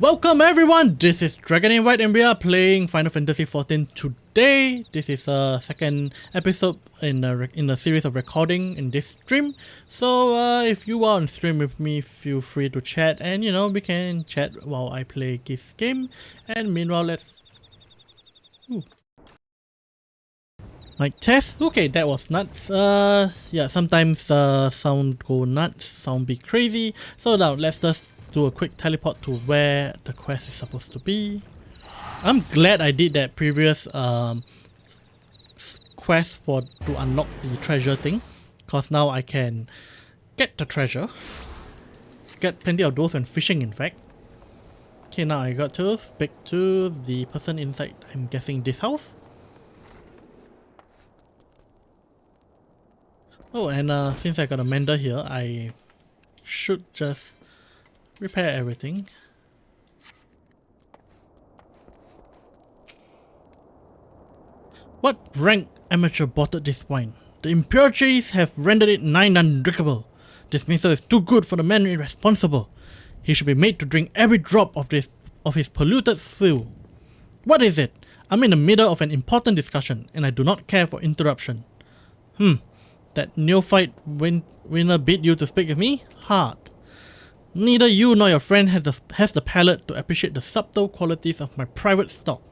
Welcome everyone, this is DragonInWhite and we are playing Final Fantasy XIV today. This is a second episode in the series of recording in this stream. So if you are on stream with me, feel free to chat and we can chat while I play this game. And meanwhile, let's... Mic test. Okay, that was nuts. Yeah, sometimes sound go nuts, sound be crazy. So now let's just do a quick teleport to where the quest is supposed to be. I'm glad I did that previous quest to unlock the treasure thing, cause now I can get the treasure. Get plenty of those when fishing, in fact. Okay, now I got to speak to the person inside. I'm guessing this house. Oh, and since I got a mender here, I should just repair everything. What rank amateur bottled this wine? The impurities have rendered it nigh undrinkable. This mixer is too good for the man responsible. He should be made to drink every drop of his polluted swill. What is it? I'm in the middle of an important discussion, and I do not care for interruption. That neophyte winner bid you to speak with me? Hard. Neither you nor your friend has the palate to appreciate the subtle qualities of my private stock.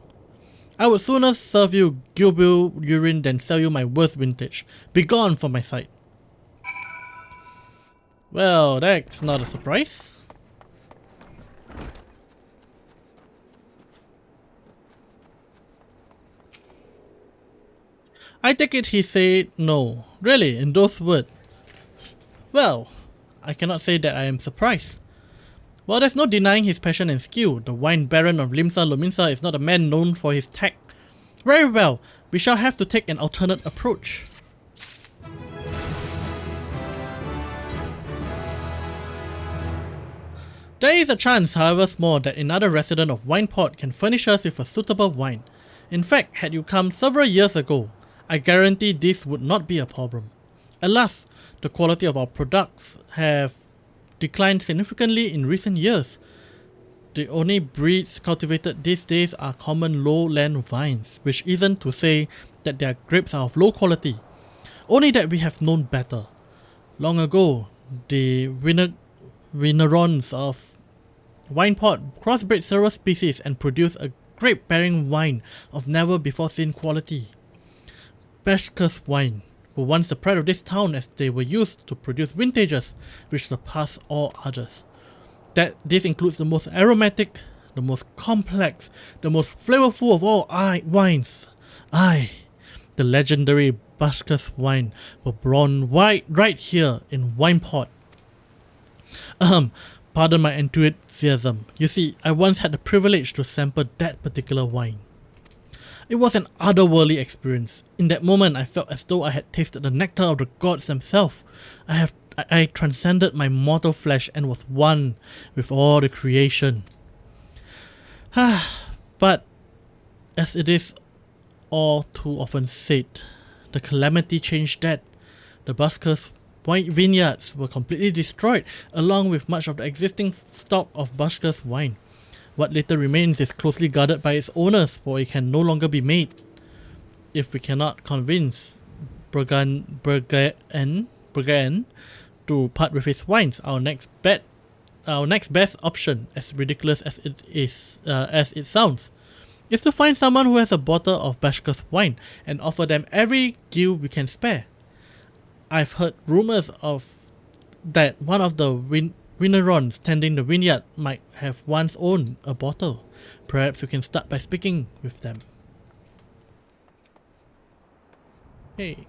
I would sooner serve you Gilbil urine than sell you my worst vintage. Begone from my sight. Well, that's not a surprise. I take it he said no. Really, in those words? Well, I cannot say that I am surprised. While there's no denying his passion and skill, the wine baron of Limsa Lominsa is not a man known for his tact. Very well, we shall have to take an alternate approach. There is a chance, however small, that another resident of Wineport can furnish us with a suitable wine. In fact, had you come several years ago, I guarantee this would not be a problem. Alas, the quality of our products have declined significantly in recent years. The only breeds cultivated these days are common lowland vines, which isn't to say that their grapes are of low quality, only that we have known better. Long ago, the Winnerons of Wineport crossbred several species and produced a grape-bearing wine of never before seen quality. Bashka's wine were once the pride of this town, as they were used to produce vintages which surpass all others. This includes the most aromatic, the most complex, the most flavorful of all wines. The legendary Bashka's wine were born right here in Wineport. Pardon my enthusiasm. You see, I once had the privilege to sample that particular wine. It was an otherworldly experience. In that moment, I felt as though I had tasted the nectar of the gods themselves. I transcended my mortal flesh and was one with all the creation. But, as it is all too often said, the calamity changed that. The Bashka's white vineyards were completely destroyed, along with much of the existing stock of Bashka's wine. What little remains is closely guarded by its owners, for it can no longer be made. If we cannot convince Bergan to part with his wines, our next best option, as ridiculous as it sounds, is to find someone who has a bottle of Bashka's wine and offer them every gil we can spare. I've heard rumors of that one of the Winnerons tending the vineyard might have once owned a bottle. Perhaps we can start by speaking with them. Hey.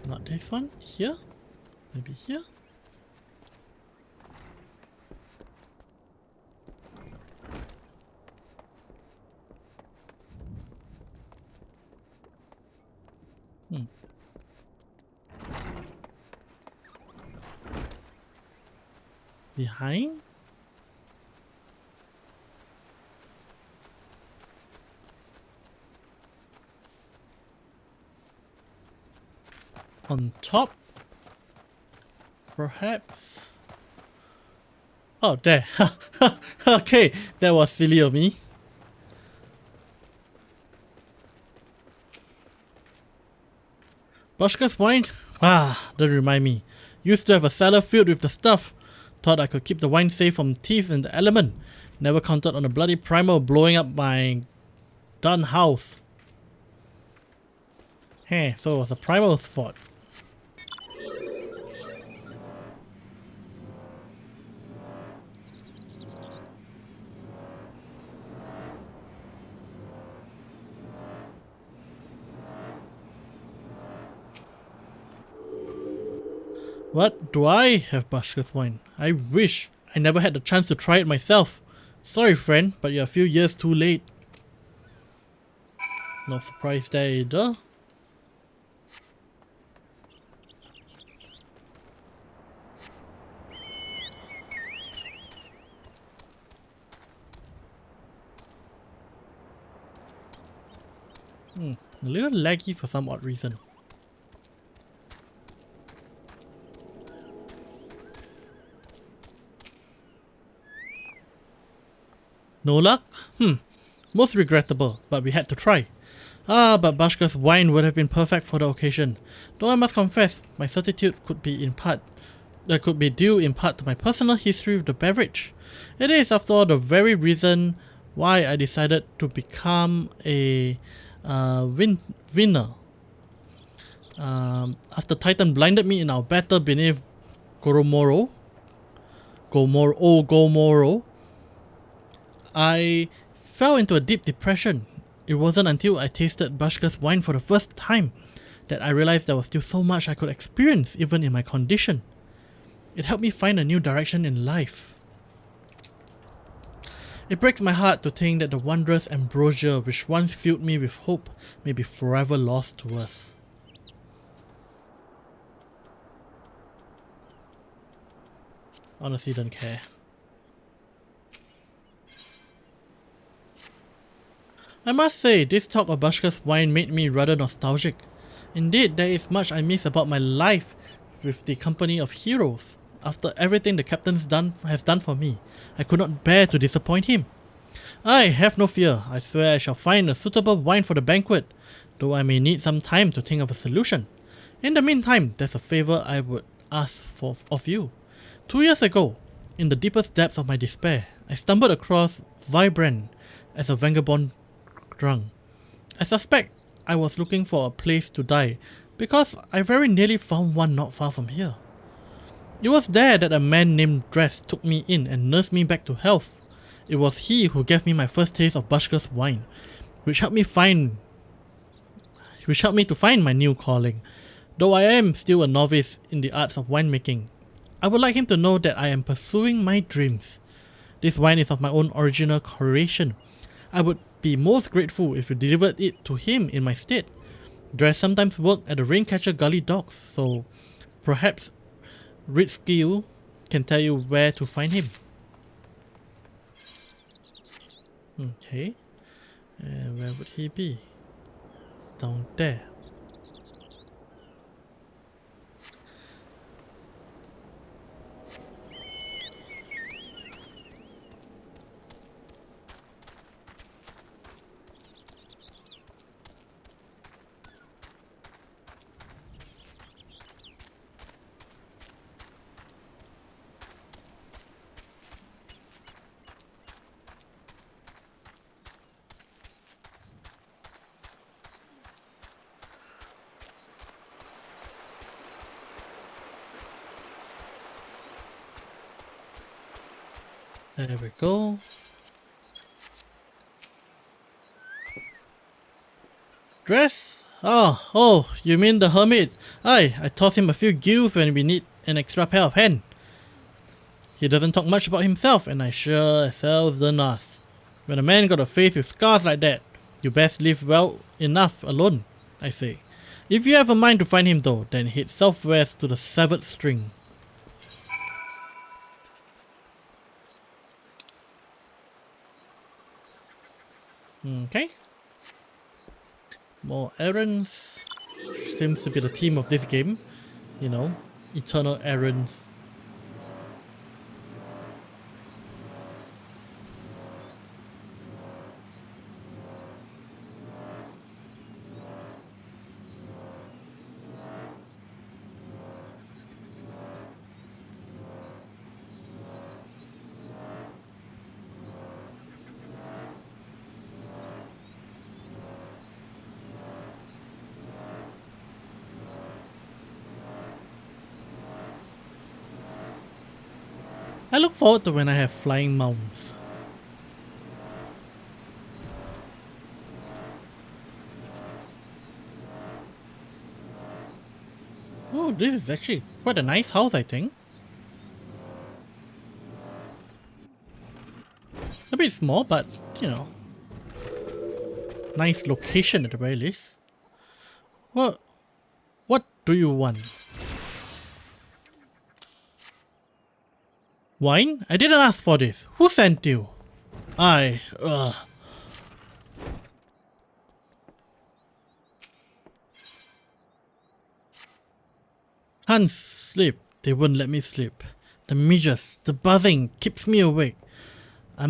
Not this one. Here? Maybe here? Behind? On top? Perhaps... Oh, there. Okay, that was silly of me. Bushka's wine? Ah, don't remind me. Used to have a cellar filled with the stuff. Thought I could keep the wine safe from thieves and the element. Never counted on a bloody primer blowing up my done house. Hey, so it was a primal's fault. What? Do I have Bushka's wine? I wish I never had the chance to try it myself. Sorry friend, but you're a few years too late. No surprise there either. A little laggy for some odd reason. No luck? Most regrettable, but we had to try. Ah, but Bushka's wine would have been perfect for the occasion. Though I must confess, my certitude could be due in part to my personal history with the beverage. It is, after all, the very reason why I decided to become a winner. After Titan blinded me in our battle beneath Gomoro, I fell into a deep depression. It wasn't until I tasted Bushka's wine for the first time that I realized there was still so much I could experience even in my condition. It helped me find a new direction in life. It breaks my heart to think that the wondrous ambrosia which once filled me with hope may be forever lost to us. Honestly, don't care. I must say, this talk of Bushka's wine made me rather nostalgic. Indeed, there is much I miss about my life with the company of heroes. After everything the captain has done for me, I could not bear to disappoint him. I have no fear. I swear I shall find a suitable wine for the banquet, though I may need some time to think of a solution. In the meantime, there's a favor I would ask of you. 2 years ago, in the deepest depths of my despair, I stumbled across Vibrant as a vagabond drunk. I suspect I was looking for a place to die because I very nearly found one not far from here. It was there that a man named Dress took me in and nursed me back to health. It was he who gave me my first taste of Bushka's wine, which helped me to find my new calling. Though I am still a novice in the arts of winemaking, I would like him to know that I am pursuing my dreams. This wine is of my own original creation. I would be most grateful if you delivered it to him in my stead. Dress sometimes worked at the Raincatcher Gully docks, so perhaps Ritskill can tell you where to find him. Okay, and where would he be? Down there. There we go. Dress? Oh, you mean the Hermit? Aye, I toss him a few gills when we need an extra pair of hands. He doesn't talk much about himself, and I sure as hell don't ask. When a man got a face with scars like that, you best live well enough alone, I say. If you have a mind to find him though, then head southwest to the Severed String. Okay. More errands. Seems to be the theme of this game. You know, eternal errands. I look forward to when I have flying mounts. Oh, this is actually quite a nice house, I think. A bit small, but you know, nice location at the very least. What do you want? Wine? I didn't ask for this. Who sent you? Ugh. Can't sleep. They wouldn't let me sleep. The midges, the buzzing keeps me awake. I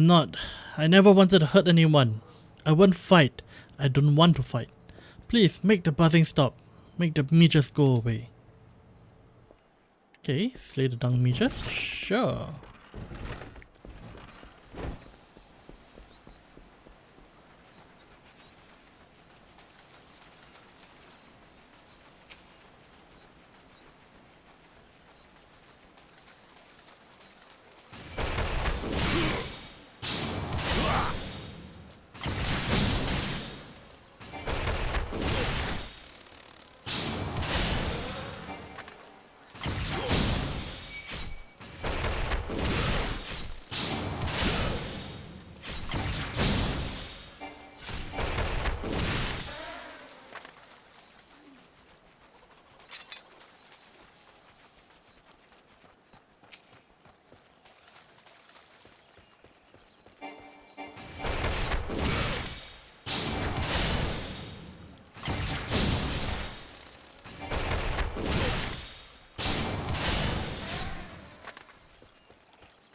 never wanted to hurt anyone. I won't fight. I don't want to fight. Please, make the buzzing stop. Make the midges go away. Okay, slay the dung midges? Sure.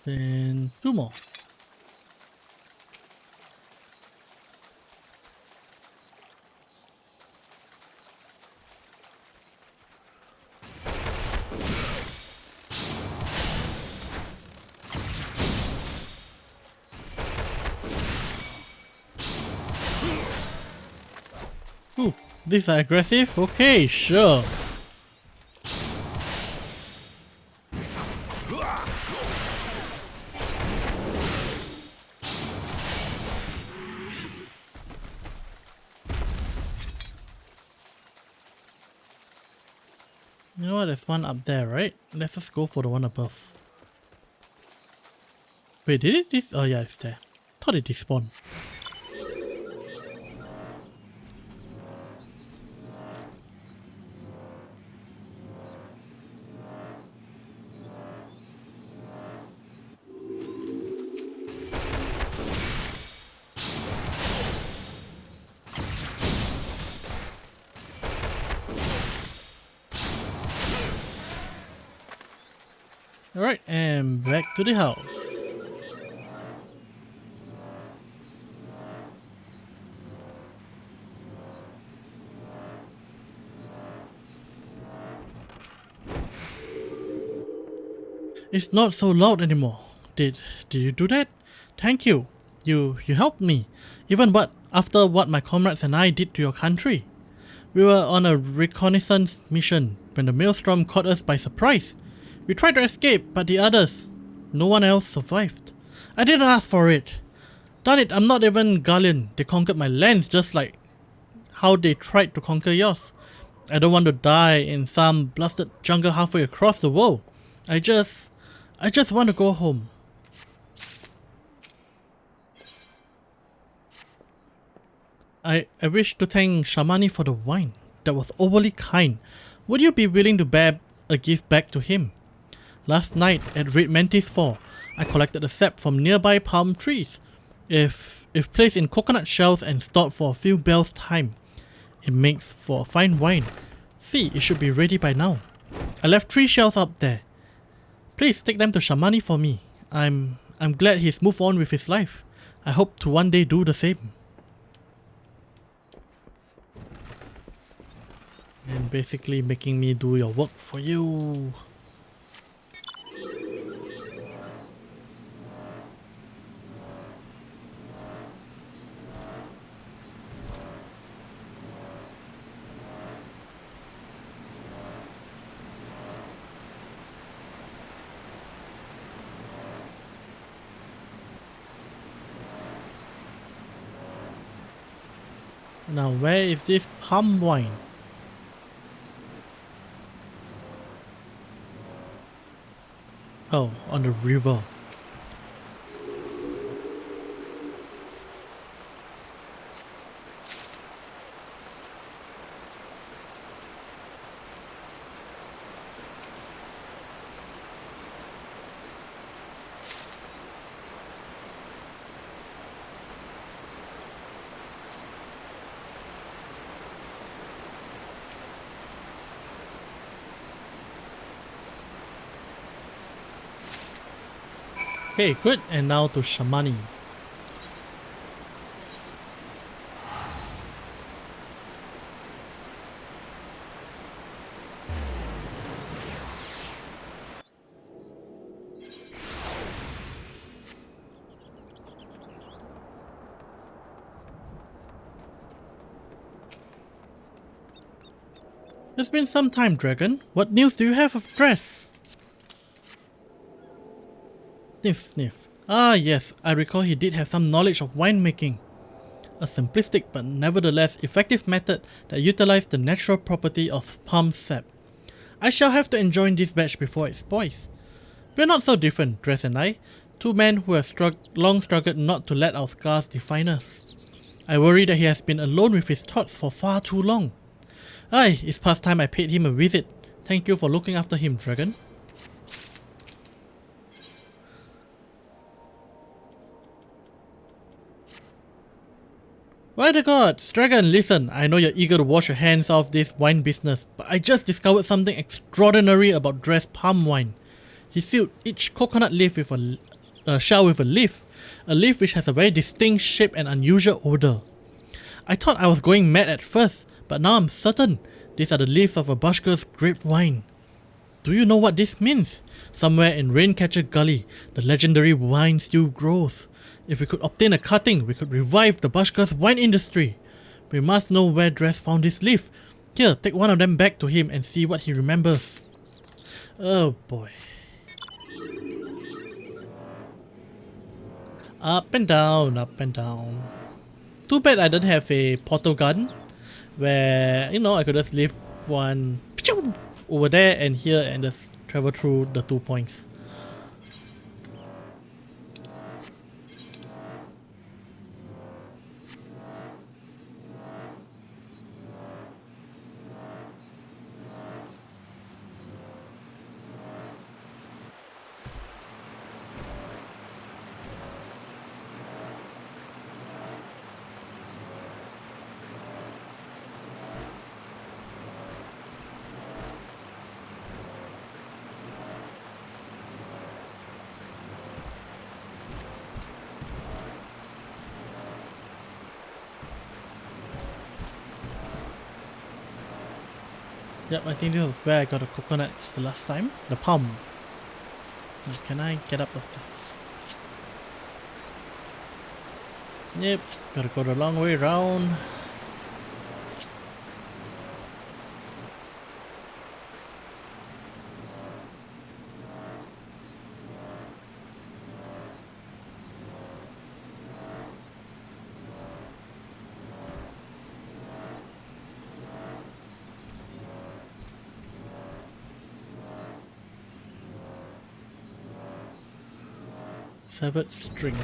Then 2 more. Ooh, these are aggressive? Okay, sure. You know what, there's one up there, right? Let's just go for the one above. Wait, did it this? Oh yeah, it's there. Thought it despawned. Alright, and back to the house. It's not so loud anymore. Did you do that? Thank you. You helped me. Even after what my comrades and I did to your country. We were on a reconnaissance mission when the maelstrom caught us by surprise. We tried to escape, but the others, no one else survived. I didn't ask for it. Darn it, I'm not even Gallian. They conquered my lands just like how they tried to conquer yours. I don't want to die in some blasted jungle halfway across the world. I just want to go home. I wish to thank Shamani for the wine. That was overly kind. Would you be willing to bear a gift back to him? Last night at Red Mantis 4, I collected a sap from nearby palm trees. If placed in coconut shells and stored for a few bells' time, it makes for fine wine. See, it should be ready by now. I left 3 shells up there. Please take them to Shamani for me. I'm glad he's moved on with his life. I hope to one day do the same. And basically making me do your work for you. Now where is this palm wine? Oh, on the river. Okay, good. And now to Shamani. It's been some time, Dragon. What news do you have of Dress? Sniff, sniff. Ah yes, I recall he did have some knowledge of winemaking. A simplistic but nevertheless effective method that utilized the natural property of palm sap. I shall have to enjoy this batch before it spoils. We're not so different, Dress and I. Two men who have long struggled not to let our scars define us. I worry that he has been alone with his thoughts for far too long. Aye, it's past time I paid him a visit. Thank you for looking after him, Dragon. By the gods, Dragon, listen, I know you're eager to wash your hands off this wine business, but I just discovered something extraordinary about Dress palm wine. He sealed each coconut leaf with a shell with a leaf which has a very distinct shape and unusual odor. I thought I was going mad at first, but now I'm certain these are the leaves of a Bashka's grape wine. Do you know what this means? Somewhere in Raincatcher Gully, the legendary wine still grows. If we could obtain a cutting, we could revive the Bashka's wine industry. We must know where Dress found this leaf. Here, take one of them back to him and see what he remembers. Oh boy. Up and down, up and down. Too bad I don't have a portal gun where, you know, I could just leave one over there and here and just travel through the 2 points. Yep, I think this was where I got the coconuts the last time. The palm. Can I get up of this? Yep, gotta go the long way round. Severed string.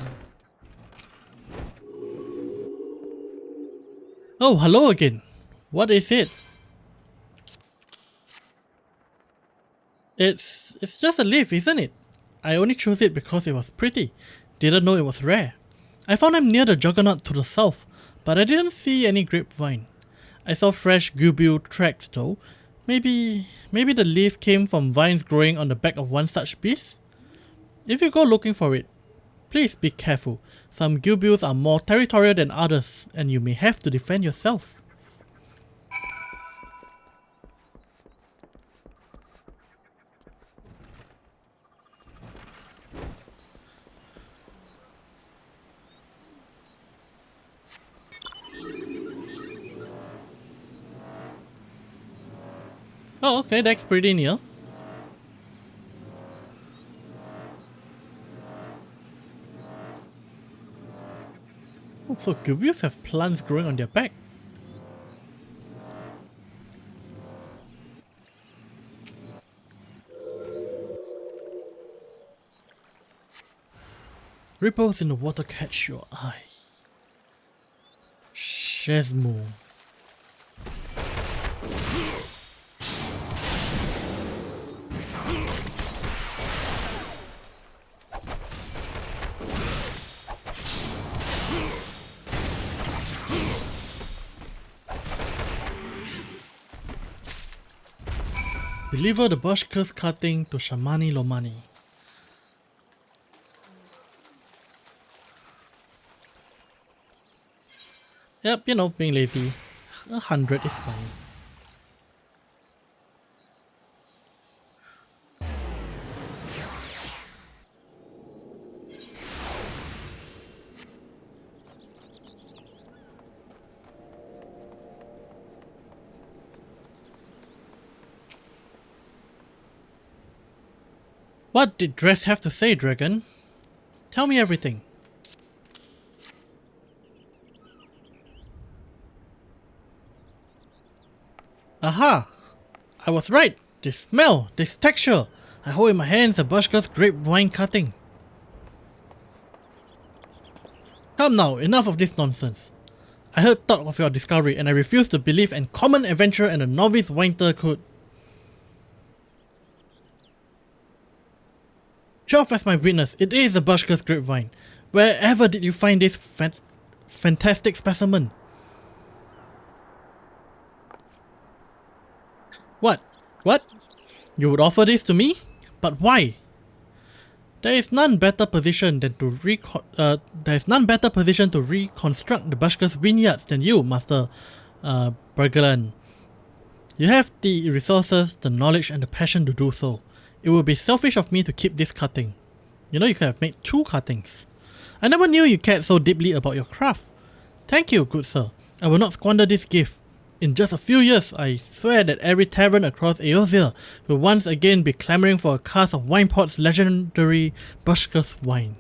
Oh, hello again. What is it? It's just a leaf, isn't it? I only chose it because it was pretty. Didn't know it was rare. I found them near the Juggernaut to the south, but I didn't see any grapevine. I saw fresh gubule tracks though. Maybe the leaf came from vines growing on the back of one such beast? If you go looking for it, please be careful. Some gubules are more territorial than others, and you may have to defend yourself. Oh, okay, that's pretty near. Oh, so gubules have plants growing on their back. Ripples in the water catch your eye. Shazmo. Deliver the Bushka's cutting to Shamani Lomani. Yep, you know, being lazy. 100 is fine. What did Dress have to say, Dragon? Tell me everything. Aha! I was right! This smell, this texture! I hold in my hands a Bushka's grapevine cutting. Come now, enough of this nonsense. I heard talk of your discovery and I refuse to believe an common adventurer and a novice winter could. 12 as my witness, it is a Bushka's grapevine. Wherever did you find this fantastic specimen? What? What? You would offer this to me? But why? There is none better position to reconstruct the Bushka's vineyards than you, Master Bergelan. You have the resources, the knowledge and the passion to do so. It would be selfish of me to keep this cutting. You know, you could have made 2 cuttings. I never knew you cared so deeply about your craft. Thank you, good sir. I will not squander this gift. In just a few years, I swear that every tavern across Eosia will once again be clamoring for a cask of Winepot's legendary Bushka's wine.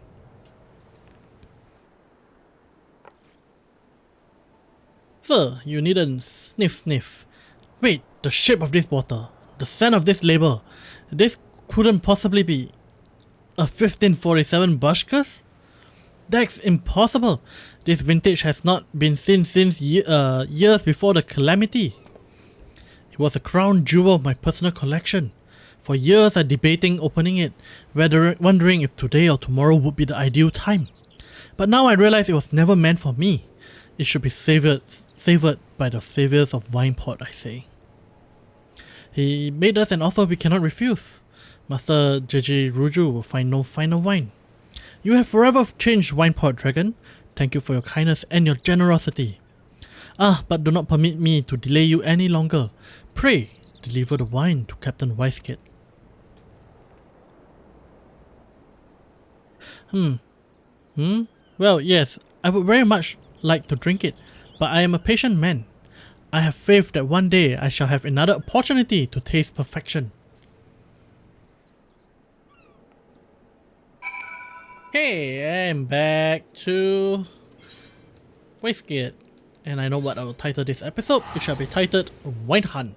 Sir, you needn't sniff. Wait, the shape of this water, the scent of this label, this couldn't possibly be a 1547 Bushka's? That's impossible. This vintage has not been seen since years before the calamity. It was a crown jewel of my personal collection. For years I debating opening it, wondering if today or tomorrow would be the ideal time. But now I realize it was never meant for me. It should be savored by the saviors of Winepot, I say. He made us an offer we cannot refuse. Master JJ Ruju will find no finer wine. You have forever changed Winepot, Dragon. Thank you for your kindness and your generosity. But do not permit me to delay you any longer. Pray, deliver the wine to Captain Weisgate. Well, yes, I would very much like to drink it, but I am a patient man. I have faith that one day I shall have another opportunity to taste perfection. Hey, I'm back to Weisgate, and I know what I will title this episode. It shall be titled Wine Hunt.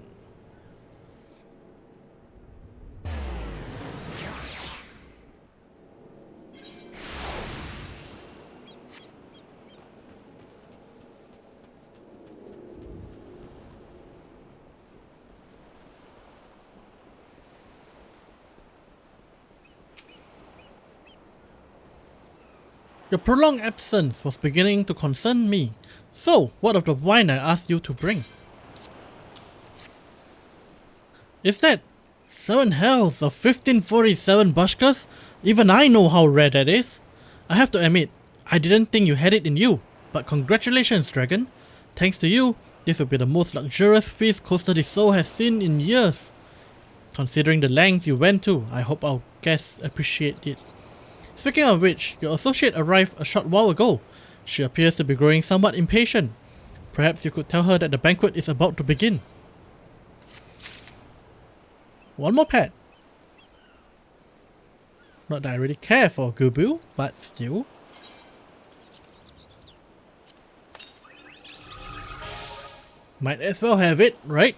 Your prolonged absence was beginning to concern me. So, what of the wine I asked you to bring? Is that 7 hells of 1547 Bushkas? Even I know how rare that is. I have to admit, I didn't think you had it in you, but congratulations, Dragon. Thanks to you, this will be the most luxurious feast Costa del Sol has seen in years. Considering the lengths you went to, I hope our guests appreciate it. Speaking of which, your associate arrived a short while ago. She appears to be growing somewhat impatient. Perhaps you could tell her that the banquet is about to begin. One more pet. Not that I really care for Gubu, but still. Might as well have it, right?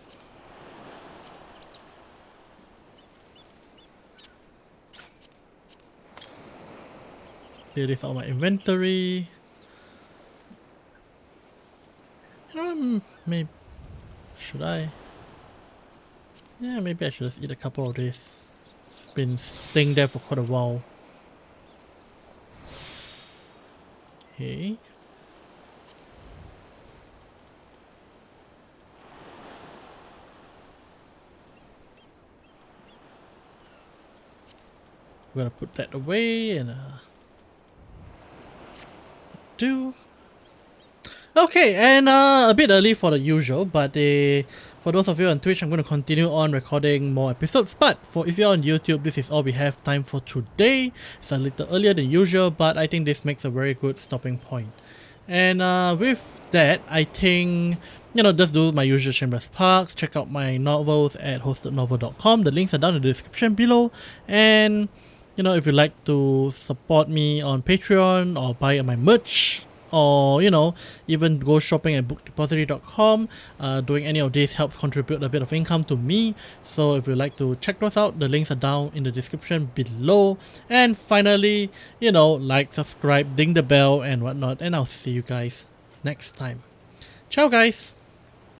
clear this out of my inventory. Maybe should I? Yeah, maybe I should just eat a couple of these. It's been staying there for quite a while. Okay. We're gonna put that away and do. Okay, and a bit early for the usual, but for those of you on Twitch, I'm going to continue on recording more episodes. But for if you're on YouTube, this is all we have time for today. It's a little earlier than usual, but I think this makes a very good stopping point. And with that, I think, you know, just do my usual shameless plugs. Check out my novels at hostednovel.com. The links are down in the description below. And, you know, if you'd like to support me on Patreon or buy my merch, or, you know, even go shopping at bookdepository.com, doing any of this helps contribute a bit of income to me. So if you'd like to check those out, the links are down in the description below. And finally, you know, like, subscribe, ding the bell and whatnot, and I'll see you guys next time. Ciao guys!